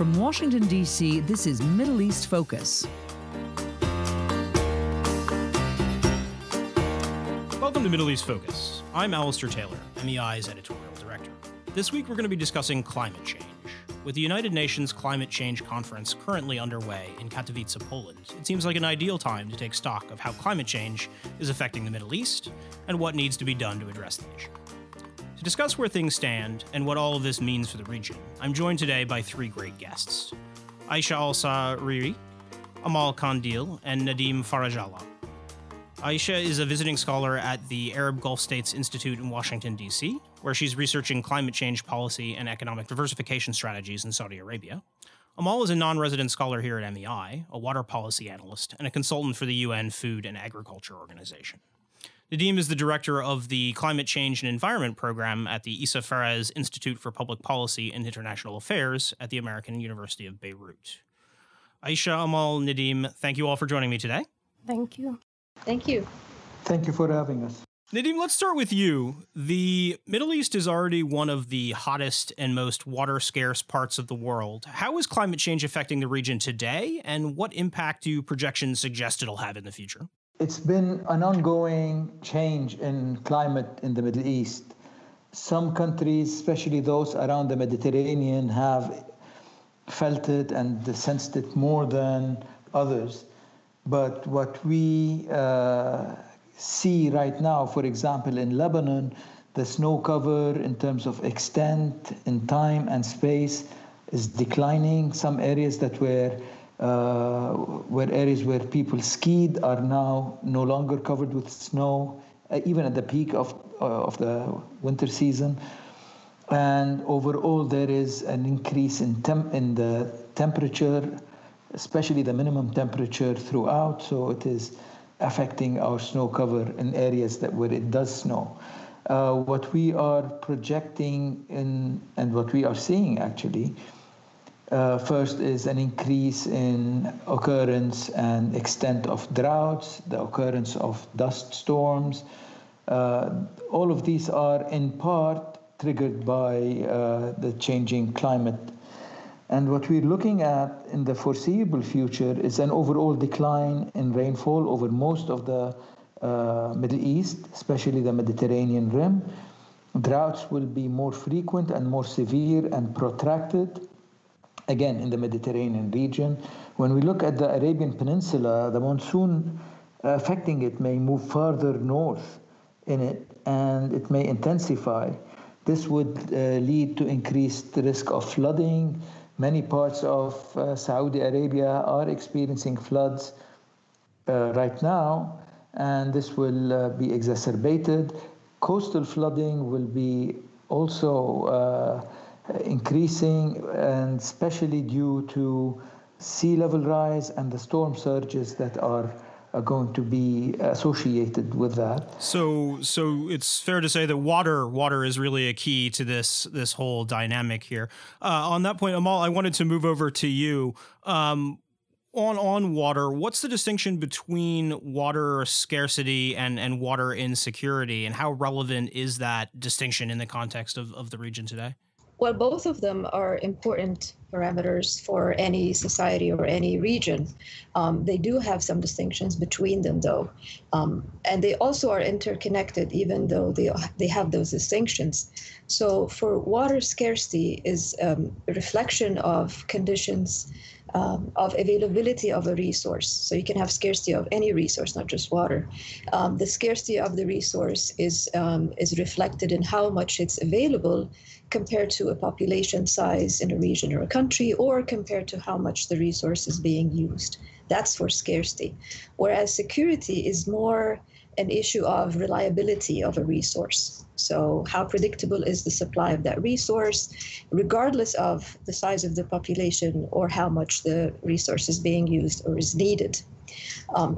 From Washington, D.C., this is Middle East Focus. Welcome to Middle East Focus. I'm Alistair Taylor, MEI's editorial director. This week we're going to be discussing climate change. With the United Nations Climate Change Conference currently underway in Katowice, Poland, it seems like an ideal time to take stock of how climate change is affecting the Middle East and what needs to be done to address the issue. To discuss where things stand and what all of this means for the region, I'm joined today by three great guests: Aisha Al-Sarihi, Amal, Kandeel, and Nadim Farajalla. Aisha is a visiting scholar at the Arab Gulf States Institute in Washington, D.C., where she's researching climate change policy and economic diversification strategies in Saudi Arabia. Amal is a non-resident scholar here at MEI, a water policy analyst, and a consultant for the UN Food and Agriculture Organization. Nadim is the director of the Climate Change and Environment Program at the Issam Institute for Public Policy and International Affairs at the American University of Beirut. Aisha, Amal, Nadim, thank you all for joining me today. Thank you. Thank you. Thank you for having us. Nadim, let's start with you. The Middle East is already one of the hottest and most water-scarce parts of the world. How is climate change affecting the region today, and what impact do projections suggest it'll have in the future? It's been an ongoing change in climate in the Middle East. Some countries, especially those around the Mediterranean, have felt it and sensed it more than others. But what we see right now, for example, in Lebanon, the snow cover in terms of extent, in time and space is declining. Some areas that were areas where people skied are now no longer covered with snow, even at the peak of the winter season. And overall, there is an increase in the temperature, especially the minimum temperature throughout, so it is affecting our snow cover in areas where it does snow. What we are projecting and what we are seeing actually, first is an increase in occurrence and extent of droughts, the occurrence of dust storms. All of these are in part triggered by the changing climate. And what we're looking at in the foreseeable future is an overall decline in rainfall over most of the Middle East, especially the Mediterranean rim. Droughts will be more frequent and more severe and protracted, again, in the Mediterranean region. When we look at the Arabian Peninsula, the monsoon affecting it may move further north in it, and it may intensify. This would lead to increased risk of flooding. Many parts of Saudi Arabia are experiencing floods right now, and this will be exacerbated. Coastal flooding will be also increasing, and especially due to sea level rise and the storm surges that are going to be associated with that. So it's fair to say that water is really a key to this whole dynamic here. On that point, Amal, I wanted to move over to you. On water, what's the distinction between water scarcity and water insecurity, and how relevant is that distinction in the context of the region today? Well, both of them are important parameters for any society or any region. They do have some distinctions between them, though. And they also are interconnected, even though they have those distinctions. So for water scarcity is a reflection of conditions of availability of a resource. So you can have scarcity of any resource, not just water. The scarcity of the resource is reflected in how much it's available compared to a population size in a region or a country, or compared to how much the resource is being used. That's for scarcity. Whereas security is more an issue of reliability of a resource. So how predictable is the supply of that resource, regardless of the size of the population or how much the resource is being used or is needed.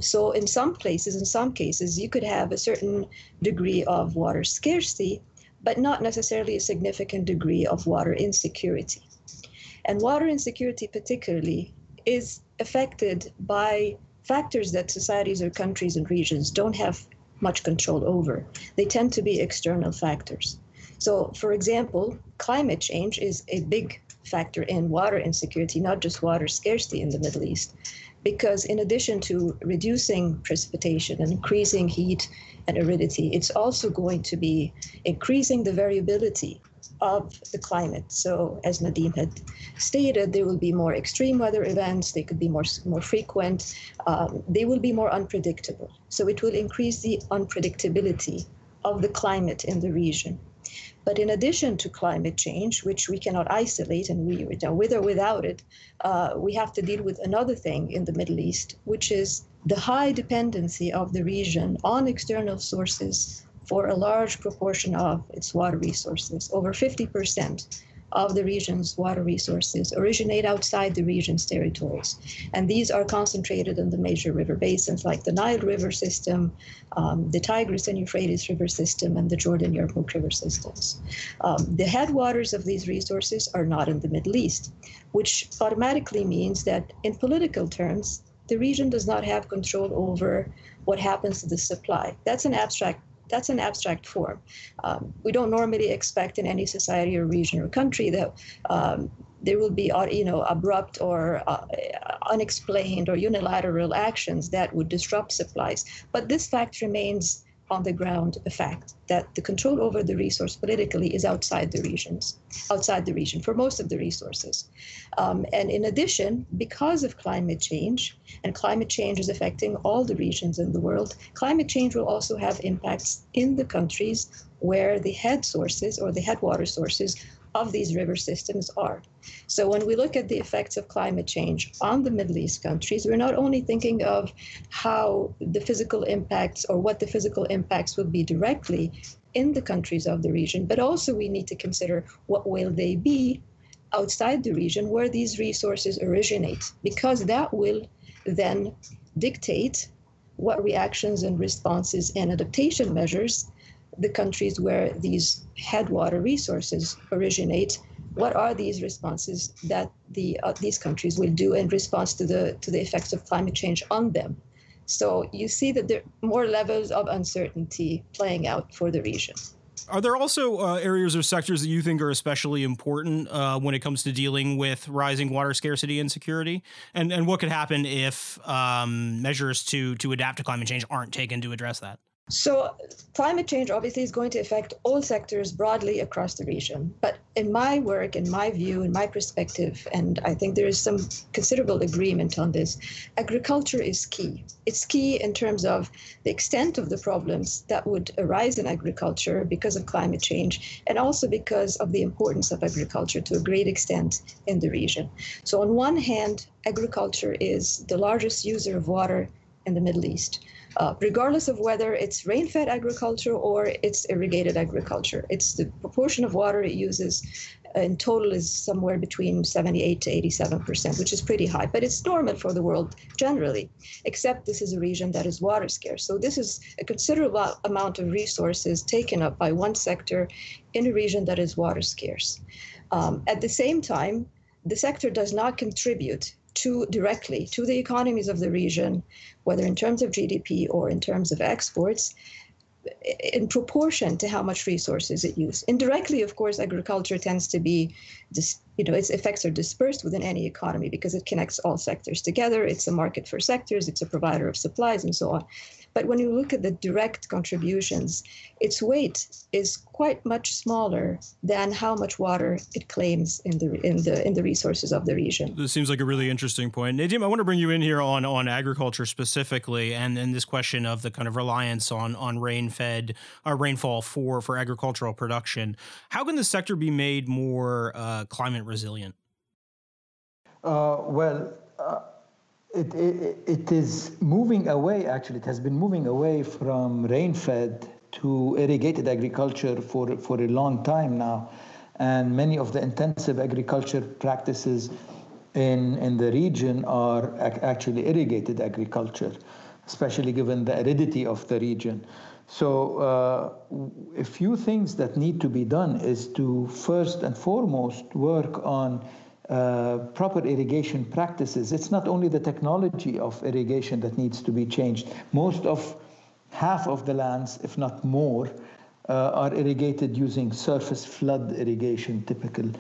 So in some cases, you could have a certain degree of water scarcity, but not necessarily a significant degree of water insecurity. And water insecurity particularly is affected by factors that societies or countries and regions don't have much control over. They tend to be external factors. So, for example, climate change is a big factor in water insecurity, not just water scarcity in the Middle East, because in addition to reducing precipitation and increasing heat and aridity, it's also going to be increasing the variability of the climate. So as Nadim had stated, there will be more extreme weather events, they could be more frequent, they will be more unpredictable. So it will increase the unpredictability of the climate in the region. But in addition to climate change, which we cannot isolate, and with or without it, we have to deal with another thing in the Middle East, which is the high dependency of the region on external sources for a large proportion of its water resources. Over 50% of the region's water resources originate outside the region's territories. And these are concentrated in the major river basins like the Nile River system, the Tigris and Euphrates River system, and the Jordan Yarmouk River systems. The headwaters of these resources are not in the Middle East, which automatically means that in political terms, the region does not have control over what happens to the supply. That's an abstract form. We don't normally expect in any society or region or country that there will be, abrupt or unexplained or unilateral actions that would disrupt supplies. But this fact remains on the ground a fact, that the control over the resource politically is outside the region for most of the resources. And in addition, because of climate change, and climate change is affecting all the regions in the world, climate change will also have impacts in the countries where the head sources or the headwater sources of these river systems are. So when we look at the effects of climate change on the Middle East countries, we're not only thinking of how the physical impacts or what the physical impacts would be directly in the countries of the region, but also we need to consider what will they be outside the region where these resources originate, because that will then dictate what reactions and responses and adaptation measures the countries where these headwater resources originate, what are these responses that these countries will do in response to the effects of climate change on them. So you see that there are more levels of uncertainty playing out for the region. Are there also areas or sectors that you think are especially important when it comes to dealing with rising water scarcity and security? And what could happen if measures to adapt to climate change aren't taken to address that? So climate change obviously is going to affect all sectors broadly across the region. But in my work, in my view, in my perspective, and I think there is some considerable agreement on this, agriculture is key. It's key in terms of the extent of the problems that would arise in agriculture because of climate change, and also because of the importance of agriculture to a great extent in the region. So on one hand, agriculture is the largest user of water in the Middle East. Regardless of whether it's rain-fed agriculture or it's irrigated agriculture. It's the proportion of water it uses in total is somewhere between 78 to 87%, which is pretty high. But it's normal for the world generally, except this is a region that is water scarce. So this is a considerable amount of resources taken up by one sector in a region that is water scarce. At the same time, the sector does not contribute directly to the economies of the region, whether in terms of GDP or in terms of exports, in proportion to how much resources it uses. Indirectly, of course, agriculture tends to be, its effects are dispersed within any economy because it connects all sectors together. It's a market for sectors, it's a provider of supplies, and so on. But when you look at the direct contributions, its weight is quite much smaller than how much water it claims in the resources of the region. This seems like a really interesting point. Nadim, I want to bring you in here on agriculture specifically, and this question of the kind of reliance on rain-fed rainfall for agricultural production. How can the sector be made more climate resilient? It is moving away, actually. It has been moving away from rain-fed to irrigated agriculture for a long time now. And many of the intensive agriculture practices in the region are actually irrigated agriculture, especially given the aridity of the region. So a few things that need to be done is to first and foremost work on proper irrigation practices. It's not only the technology of irrigation that needs to be changed. Half of the lands, if not more, are irrigated using surface flood irrigation, typical,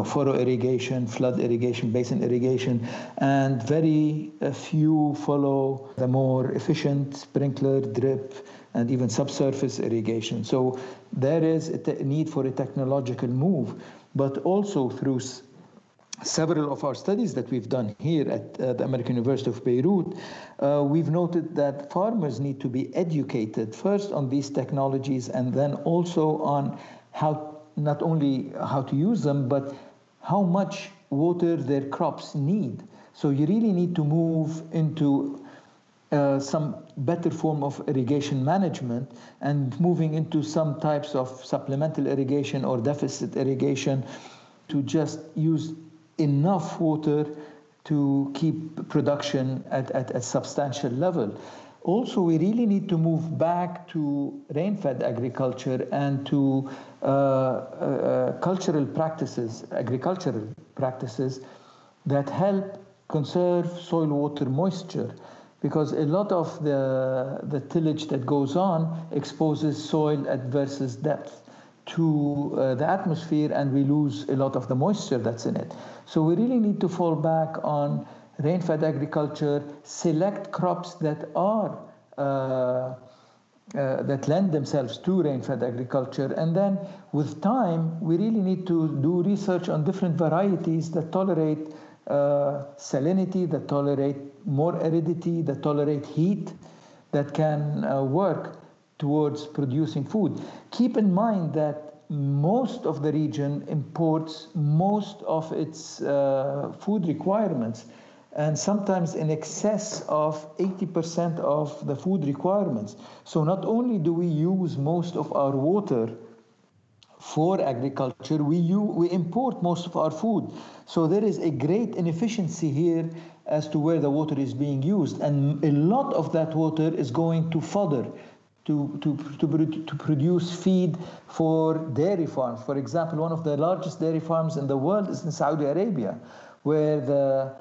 furrow irrigation, flood irrigation, basin irrigation, and very few follow the more efficient sprinkler, drip, and even subsurface irrigation. So there is a need for a technological move, but also through several of our studies that we've done here at the American University of Beirut, we've noted that farmers need to be educated first on these technologies and then also on how, not only how to use them, but how much water their crops need. So you really need to move into some better form of irrigation management and moving into some types of supplemental irrigation or deficit irrigation to just use enough water to keep production at a substantial level. Also, we really need to move back to rain-fed agriculture and to agricultural practices that help conserve soil water moisture, because a lot of the tillage that goes on exposes soil at versus depth to the atmosphere, and we lose a lot of the moisture that's in it. So we really need to fall back on rain-fed agriculture, select crops that are that lend themselves to rain-fed agriculture, and then with time we really need to do research on different varieties that tolerate salinity, that tolerate more aridity, that tolerate heat, that can work towards producing food. Keep in mind that most of the region imports most of its food requirements, and sometimes in excess of 80% of the food requirements. So not only do we use most of our water for agriculture, we import most of our food. So there is a great inefficiency here as to where the water is being used, and a lot of that water is going to fodder, to produce feed for dairy farms. For example, one of the largest dairy farms in the world is in Saudi Arabia, where the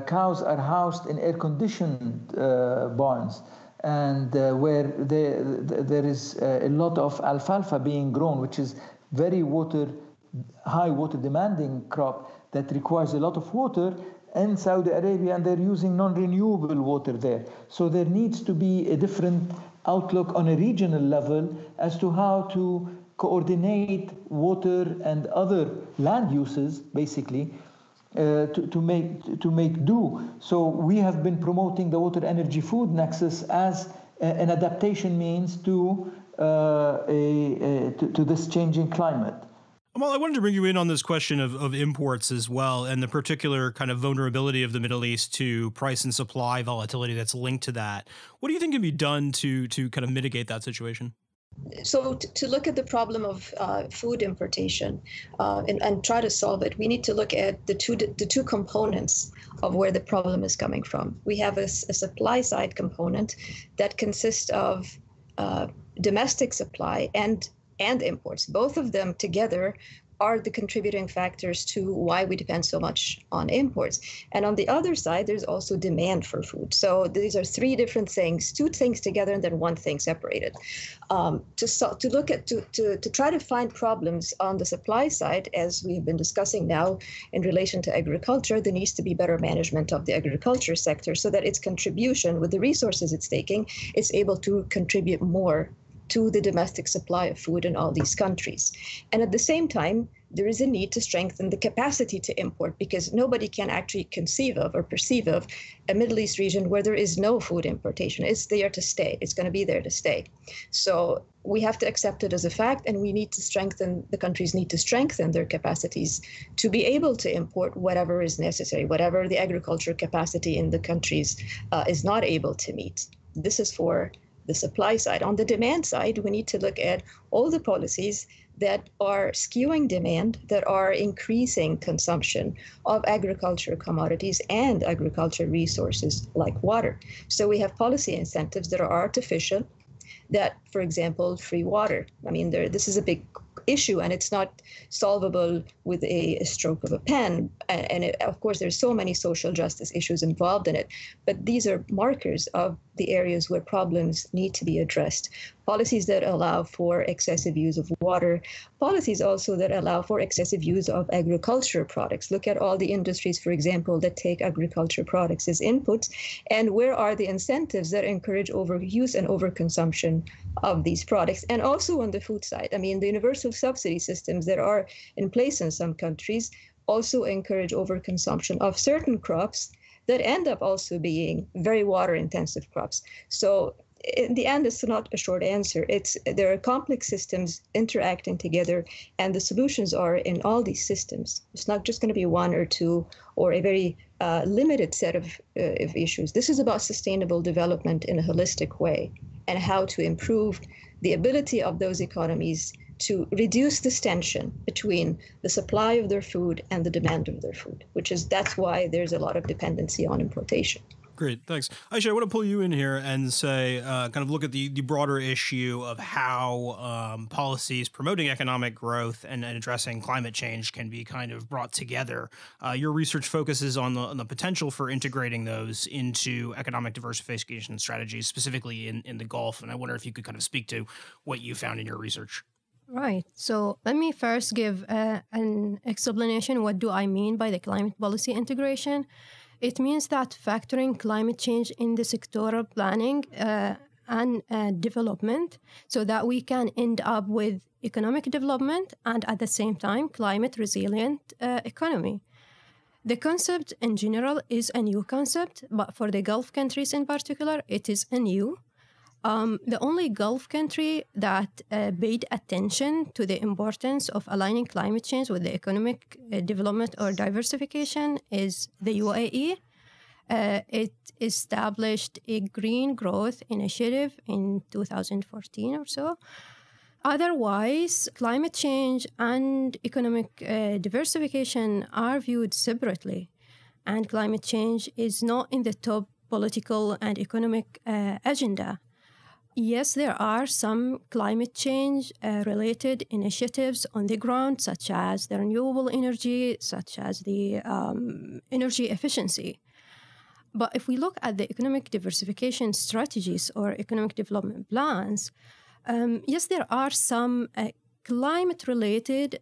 cows are housed in air-conditioned barns, and where there is a lot of alfalfa being grown, which is very high water demanding crop that requires a lot of water in Saudi Arabia, and they're using non-renewable water there. So there needs to be a different outlook on a regional level as to how to coordinate water and other land uses, basically, to make do. So we have been promoting the water energy food nexus as an adaptation means to this changing climate. Amal, I wanted to bring you in on this question of imports as well, and the particular kind of vulnerability of the Middle East to price and supply volatility that's linked to that. What do you think can be done to kind of mitigate that situation? So to look at the problem of food importation and try to solve it, we need to look at the two components of where the problem is coming from. We have a supply side component that consists of domestic supply and imports. Both of them together are the contributing factors to why we depend so much on imports. And on the other side, there's also demand for food. So these are three different things, two things together and then one thing separated. To try to find problems on the supply side, as we've been discussing now in relation to agriculture, there needs to be better management of the agriculture sector so that its contribution with the resources it's taking is able to contribute more to the domestic supply of food in all these countries. And at the same time, there is a need to strengthen the capacity to import, because nobody can actually conceive of or perceive of a Middle East region where there is no food importation. It's there to stay. It's going to be there to stay. So we have to accept it as a fact, and the countries need to strengthen their capacities to be able to import whatever is necessary, whatever the agriculture capacity in the countries is not able to meet. This is for the supply side. On the demand side, we need to look at all the policies that are skewing demand, that are increasing consumption of agriculture commodities and agriculture resources like water. So we have policy incentives that are artificial, that, for example, free water. I mean, this is a big issue, and it's not solvable with a stroke of a pen. Of course, there's so many social justice issues involved in it, but these are markers of the areas where problems need to be addressed. policies that allow for excessive use of water, policies also that allow for excessive use of agriculture products. Look at all the industries, for example, that take agriculture products as inputs, and where are the incentives that encourage overuse and overconsumption of these products? And also on the food side, I mean, the universal subsidy systems that are in place in some countries also encourage overconsumption of certain crops that end up also being very water-intensive crops. So in the end, it's not a short answer. There are complex systems interacting together, and the solutions are in all these systems. It's not just going to be one or two or a very limited set of issues. This is about sustainable development in a holistic way and how to improve the ability of those economies to reduce this tension between the supply of their food and the demand of their food, that's why there's a lot of dependency on importation. Great, thanks. Aisha, I want to pull you in here and say, kind of look at the broader issue of how policies promoting economic growth and addressing climate change can be kind of brought together. Your research focuses on the potential for integrating those into economic diversification strategies, specifically in the Gulf. And I wonder if you could kind of speak to what you found in your research. Right. So let me first give an explanation. What do I mean by the climate policy integration? It means that factoring climate change in the sectoral planning and development so that we can end up with economic development and at the same time climate resilient economy. The concept in general is a new concept, but for the Gulf countries in particular, it is a new. The only Gulf country that paid attention to the importance of aligning climate change with the economic development or diversification is the UAE. It established a green growth initiative in 2014 or so. Otherwise, climate change and economic diversification are viewed separately, and climate change is not in the top political and economic agenda. Yes, there are some climate change related initiatives on the ground, such as the renewable energy, such as the energy efficiency. But if we look at the economic diversification strategies or economic development plans, yes, there are some climate-related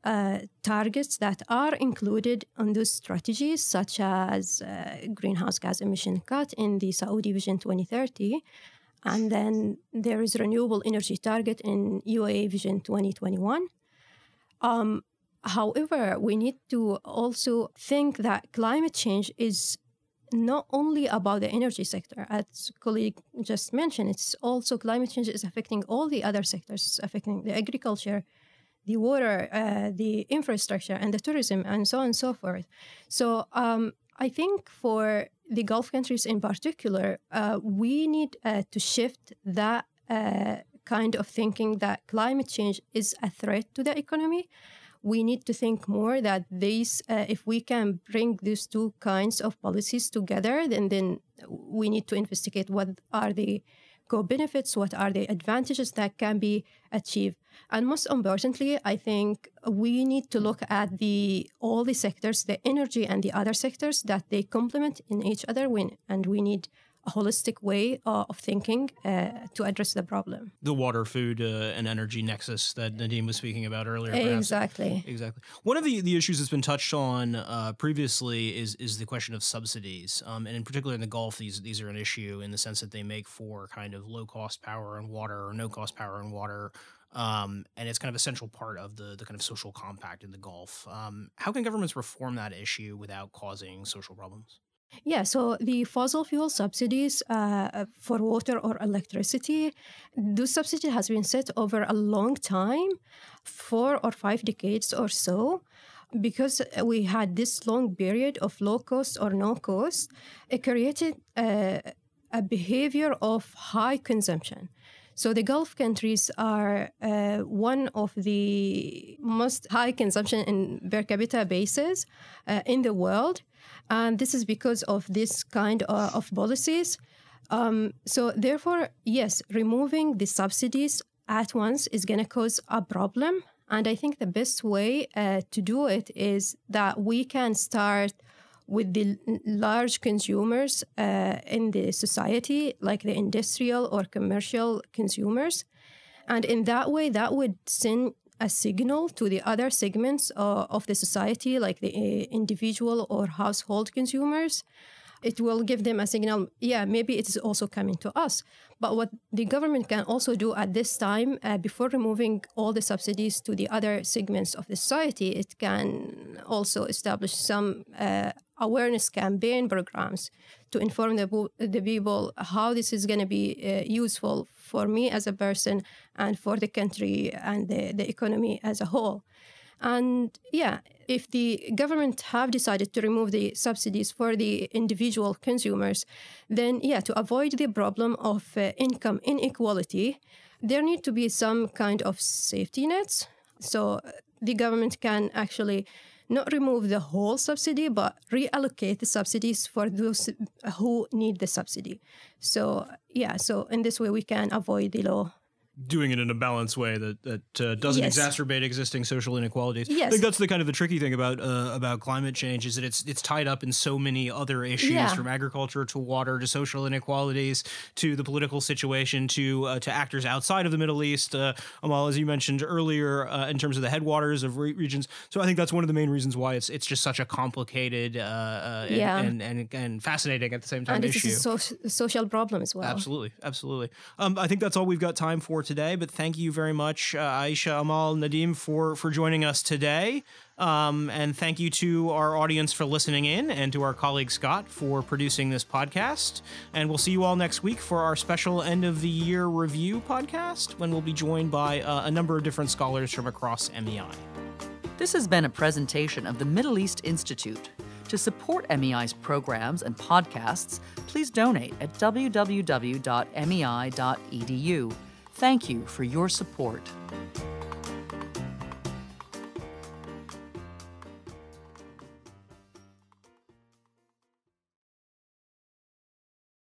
targets that are included on those strategies, such as greenhouse gas emission cut in the Saudi Vision 2030. And then there is renewable energy target in UAE Vision 2021. However, we need to also think that climate change is not only about the energy sector. As colleague just mentioned, it's also climate change is affecting all the other sectors. It's affecting the agriculture, the water, the infrastructure, and the tourism, and so on and so forth. So I think for the Gulf countries in particular, we need to shift that kind of thinking that climate change is a threat to the economy. We need to think more that if we can bring these two kinds of policies together, then we need to investigate what are the co-benefits, what are the advantages that can be achieved. And most importantly, I think we need to look at all the sectors, the energy and the other sectors, that they complement in each other, and we need a holistic way of thinking to address the problem. The water, food, and energy nexus that Nadim was speaking about earlier. Perhaps. Exactly. One of the issues that's been touched on previously is the question of subsidies. And in particular in the Gulf, these are an issue in the sense that they make for kind of low-cost power and water or no-cost power and water. And it's kind of a central part of the kind of social compact in the Gulf. How can governments reform that issue without causing social problems? Yeah, so the fossil fuel subsidies for water or electricity, those subsidies has been set over a long time, 4 or 5 decades or so, because we had this long period of low cost or no cost. It created a behavior of high consumption. So the Gulf countries are one of the most high consumption in per capita basis in the world. And this is because of this kind of policies. So therefore, yes, removing the subsidies at once is going to cause a problem. And I think the best way to do it is that we can start with the large consumers in the society, like the industrial or commercial consumers. And in that way, that would send a signal to the other segments of the society, like the individual or household consumers. It will give them a signal, yeah, maybe it is also coming to us. But what the government can also do at this time, before removing all the subsidies to the other segments of the society, it can also establish some awareness campaign programs to inform the people how this is going to be useful for me as a person and for the country and the economy as a whole. And yeah, if the government have decided to remove the subsidies for the individual consumers, then yeah, to avoid the problem of income inequality, there need to be some kind of safety nets. So the government can actually not remove the whole subsidy, but reallocate the subsidies for those who need the subsidy. So yeah, so in this way we can avoid the law. Doing it in a balanced way that doesn't exacerbate existing social inequalities. Yes. I think that's the kind of the tricky thing about climate change is that it's tied up in so many other issues, from agriculture to water to social inequalities to the political situation to actors outside of the Middle East. Amal, as you mentioned earlier, in terms of the headwaters of regions. So I think that's one of the main reasons why it's just such a complicated and fascinating at the same time and issue. And it's a social problem as well. Absolutely, absolutely. I think that's all we've got time for today, but thank you very much, Aisha, Amal, Nadim, for joining us today. And thank you to our audience for listening in and to our colleague Scott for producing this podcast. And we'll see you all next week for our special end of the year review podcast, when we'll be joined by a number of different scholars from across MEI. This has been a presentation of the Middle East Institute. To support MEI's programs and podcasts, please donate at www.mei.edu. Thank you for your support.